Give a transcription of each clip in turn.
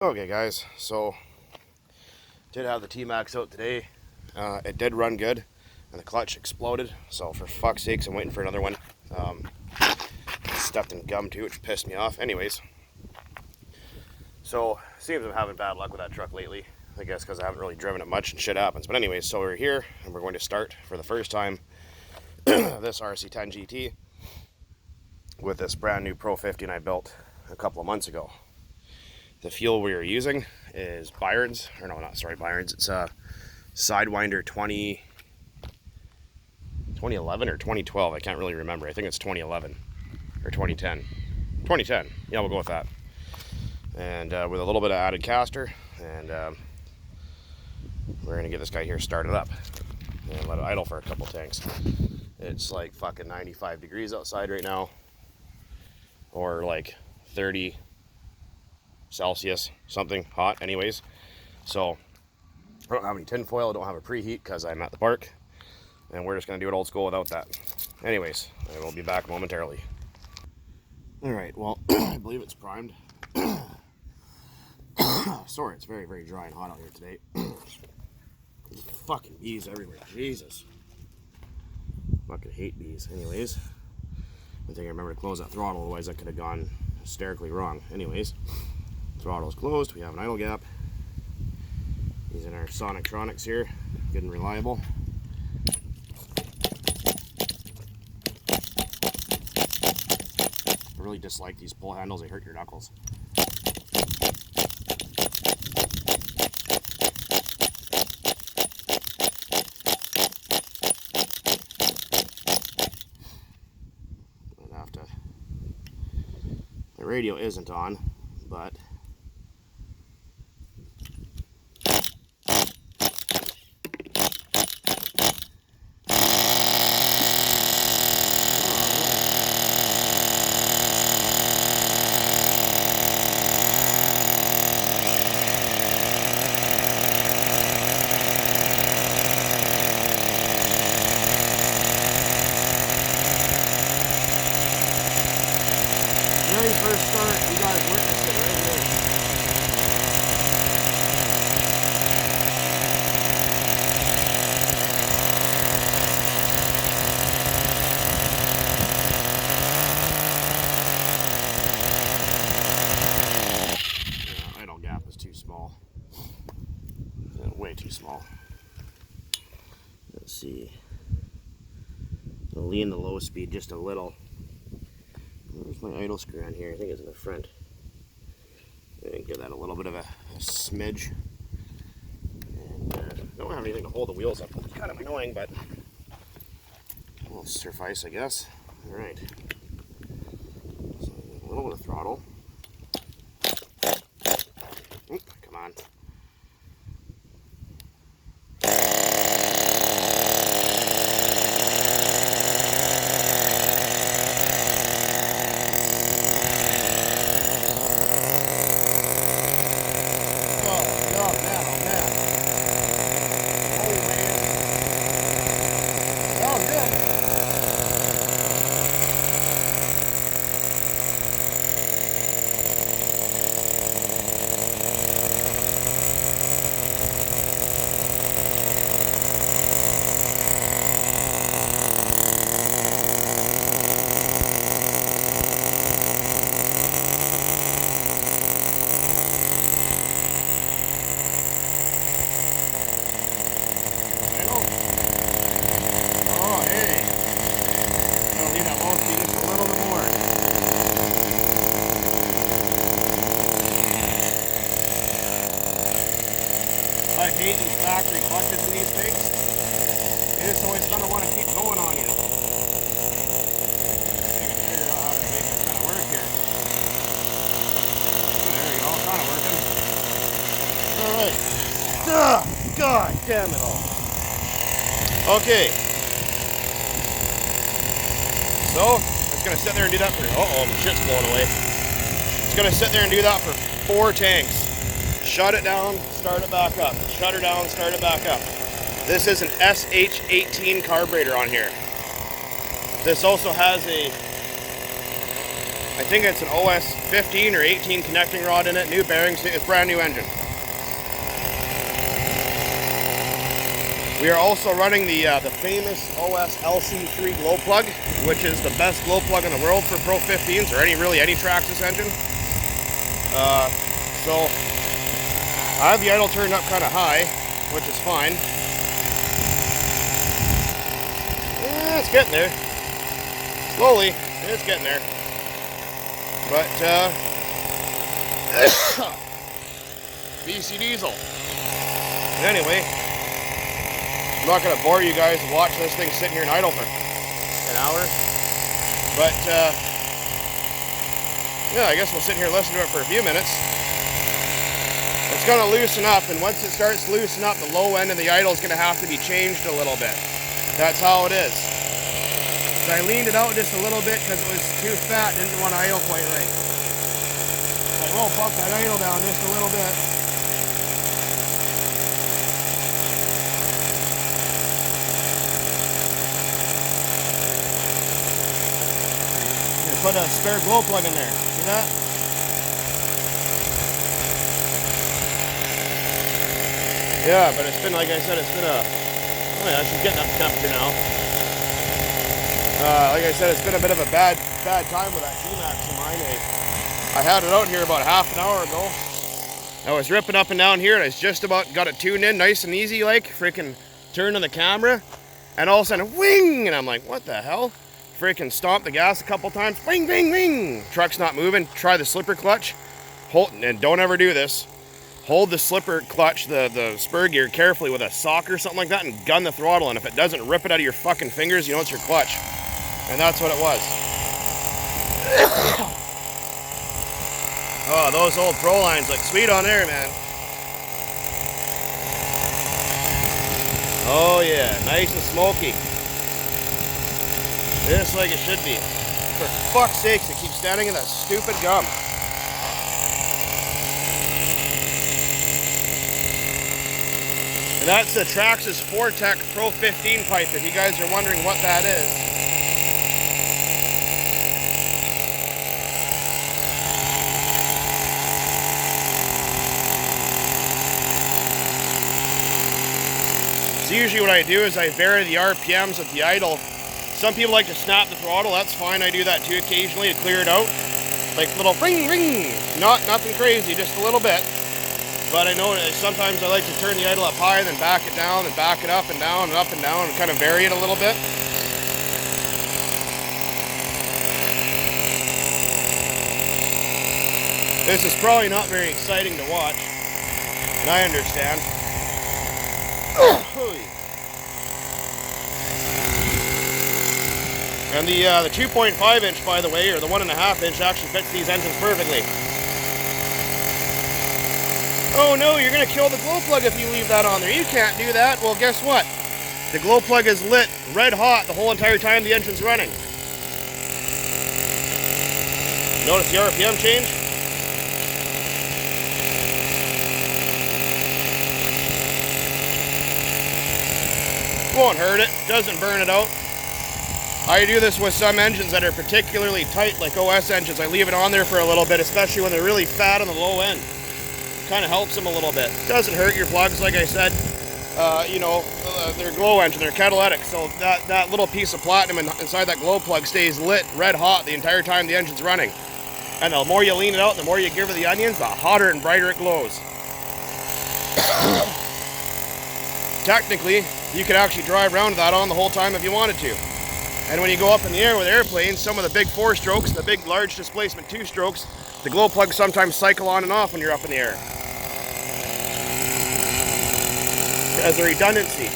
Okay guys, so did have the T-Max out today. It did run good and the clutch exploded, so for fuck's sakes I'm waiting for another one. Stuffed in gum too, which pissed me off. Anyways, so seems I'm having bad luck with that truck lately, I guess because I haven't really driven it much and shit happens. But anyways, so we're here and we're going to start for the first time this Rc10gt with this brand new Pro 50 I built a couple of months ago. The fuel we are using is Byron's, or no, not sorry, Byron's. It's a Sidewinder 2011 or 2012. I can't really remember. I think it's 2011 or 2010. 2010. Yeah, we'll go with that. And with a little bit of added caster, and we're gonna get this guy here started up and let it idle for a couple tanks. It's like fucking 95 degrees outside right now, or like 30 Celsius, something hot anyways. So I don't have any tin foil, I don't have a preheat because I'm at the park, and we're just going to do it old school without that. Anyways, I will be back momentarily. Alright, well, I believe it's primed. Sorry, it's very, very dry and hot out here today. There's fucking bees everywhere, Jesus. Fucking hate bees. Anyways, I think I remember to close that throttle, otherwise that could have gone hysterically wrong. Anyways, throttle is closed, we have an idle gap. Using our Sonictronics here, good and reliable. I really dislike these pull handles, they hurt your knuckles. I'd have to, the radio isn't on, but very first start, you guys witnessed it right here. Yeah, idle gap is too small. Way too small. Let's see. I'll lean the low speed just a little. Where's my idle screw on here? I think it's in the front. And give that a little bit of a smidge. And don't have anything to hold the wheels up. It's kind of annoying, but will suffice, I guess. Alright. So a little bit of throttle. Oop, come on. I hate these factory clutches in these things. You're just always going to want to keep going on you. Figure out how to make it kind of work here. There you go, kind of working. Alright. God damn it all. Okay. So, it's going to sit there and do that for, uh-oh, the shit's blowing away. It's going to sit there and do that for 4 tanks. Shut it down, start it back up. Shut her down, start it back up. This is an SH18 carburetor on here. This also has a I think it's an OS 15 or 18 connecting rod in it, new bearings, it's brand new engine. We are also running the famous OS LC3 glow plug, which is the best glow plug in the world for Pro 15s or really any Traxxas engine. So I have the idle turned up kind of high, which is fine. Yeah, it's getting there. Slowly, it's getting there. But BC Diesel. Anyway, I'm not going to bore you guys watching this thing sitting here in idle for an hour. But yeah, I guess we'll sit here and listen to it for a few minutes. It's going to loosen up, and once it starts to loosen up, the low end of the idle is going to have to be changed a little bit. That's how it is. So I leaned it out just a little bit because it was too fat, didn't want to idle quite right. I will bump that idle down just a little bit. Put a spare glow plug in there. See that? Yeah, but it's been, like I said, it's been a... Oh yeah, she's getting up to temperature now. Like I said, it's been a bit of a bad time with that T-Max of mine. I had it out here about half an hour ago. I was ripping up and down here, and I just about got it tuned in nice and easy, like, freaking turned on the camera, and all of a sudden, wing! And I'm like, what the hell? Freaking stomp the gas a couple times, wing, wing, wing. Truck's not moving. Try the slipper clutch. Hold, and don't ever do this. Hold the slipper clutch, the spur gear, carefully with a sock or something like that, and gun the throttle. And if it doesn't rip it out of your fucking fingers, you know it's your clutch. And that's what it was. Oh, those old Pro lines look sweet on there, man. Oh yeah, nice and smoky. Just like it should be. For fuck's sakes, it keeps standing in that stupid gum. And that's the Traxxas Fortec Pro 15 pipe, if you guys are wondering what that is. So usually what I do is I vary the RPMs with the idle. Some people like to snap the throttle, that's fine, I do that too occasionally to clear it out. Like little ring ring, nothing crazy, just a little bit. But I know sometimes I like to turn the idle up high, then back it down, and back it up and down, and kind of vary it a little bit. This is probably not very exciting to watch, and I understand. And the 2.5 inch, by the way, or the 1.5 inch, actually fits these engines perfectly. Oh no, you're going to kill the glow plug if you leave that on there. You can't do that. Well, guess what? The glow plug is lit red hot the whole entire time the engine's running. Notice the RPM change? Won't hurt it, doesn't burn it out. I do this with some engines that are particularly tight, like OS engines. I leave it on there for a little bit, especially when they're really fat on the low end. Kind of helps them a little bit. Doesn't hurt your plugs, like I said. You know, they're glow engine, they're catalytic, so that little piece of platinum inside that glow plug stays lit red hot the entire time the engine's running. And the more you lean it out, the more you give her the onions, the hotter and brighter it glows. Technically, you could actually drive around that on the whole time if you wanted to. And when you go up in the air with airplanes, some of the big 4-strokes, the big large displacement 2-strokes, the glow plugs sometimes cycle on and off when you're up in the air. As a redundancy.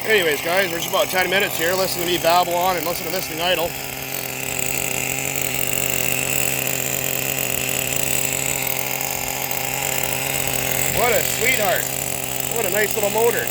Anyways, guys, we're just about 10 minutes here. Listen to me babble on and listen to this thing idle. What a sweetheart. What a nice little motor.